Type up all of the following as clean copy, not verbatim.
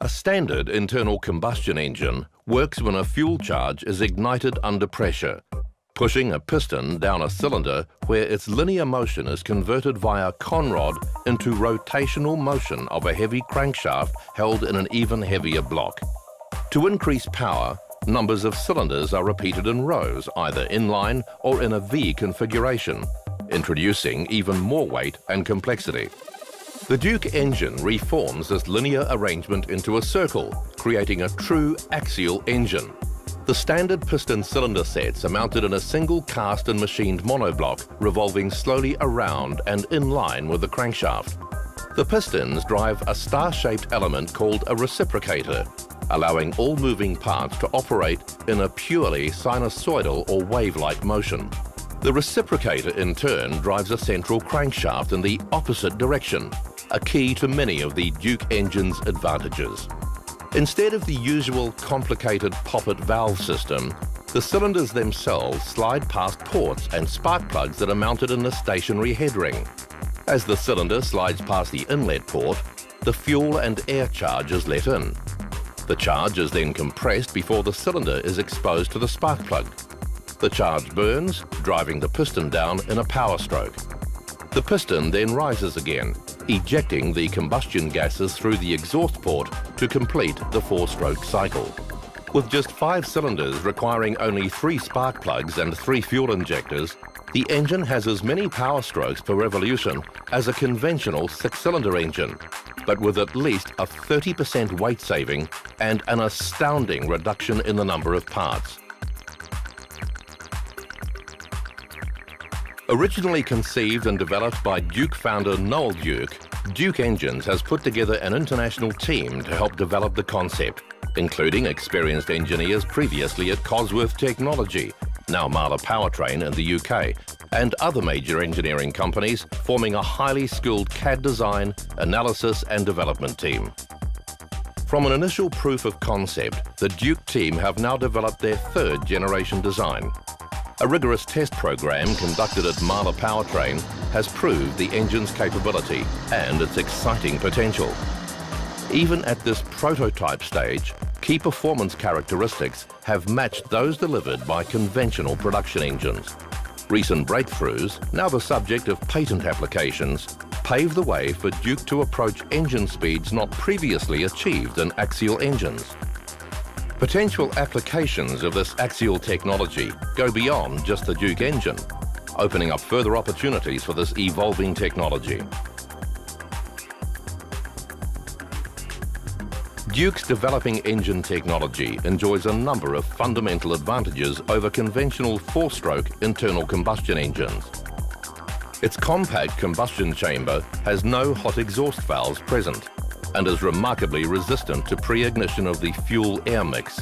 A standard internal combustion engine works when a fuel charge is ignited under pressure, pushing a piston down a cylinder where its linear motion is converted via conrod into rotational motion of a heavy crankshaft held in an even heavier block. To increase power, numbers of cylinders are repeated in rows, either inline or in a V configuration, introducing even more weight and complexity. The Duke engine reforms this linear arrangement into a circle, creating a true axial engine. The standard piston cylinder sets are mounted in a single cast and machined monoblock, revolving slowly around and in line with the crankshaft. The pistons drive a star-shaped element called a reciprocator, allowing all moving parts to operate in a purely sinusoidal or wave-like motion. The reciprocator in turn drives a central crankshaft in the opposite direction, a key to many of the Duke engine's advantages. Instead of the usual complicated poppet valve system, the cylinders themselves slide past ports and spark plugs that are mounted in the stationary head ring. As the cylinder slides past the inlet port, the fuel and air charge is let in. The charge is then compressed before the cylinder is exposed to the spark plug. The charge burns, driving the piston down in a power stroke. The piston then rises again, ejecting the combustion gases through the exhaust port to complete the four-stroke cycle. With just 5 cylinders requiring only 3 spark plugs and 3 fuel injectors, the engine has as many power strokes per revolution as a conventional 6-cylinder engine, but with at least a 30% weight saving and an astounding reduction in the number of parts. Originally conceived and developed by Duke founder Noel Duke, Duke Engines has put together an international team to help develop the concept, including experienced engineers previously at Cosworth Technology, now Marla Powertrain in the UK, and other major engineering companies, forming a highly skilled CAD design, analysis and development team. From an initial proof of concept, the Duke team have now developed their 3rd generation design. A rigorous test program conducted at Marla Powertrain has proved the engine's capability and its exciting potential. Even at this prototype stage, key performance characteristics have matched those delivered by conventional production engines. Recent breakthroughs, now the subject of patent applications, pave the way for Duke to approach engine speeds not previously achieved in axial engines. Potential applications of this axial technology go beyond just the Duke engine, opening up further opportunities for this evolving technology. Duke's developing engine technology enjoys a number of fundamental advantages over conventional 4-stroke internal combustion engines. Its compact combustion chamber has no hot exhaust valves present and is remarkably resistant to pre-ignition of the fuel-air mix.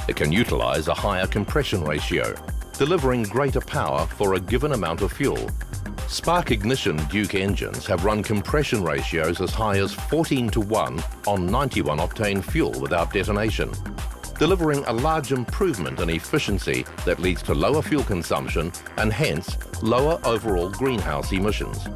It can utilize a higher compression ratio, delivering greater power for a given amount of fuel. Spark ignition Duke engines have run compression ratios as high as 14:1 on 91-octane fuel without detonation, delivering a large improvement in efficiency that leads to lower fuel consumption and hence lower overall greenhouse emissions.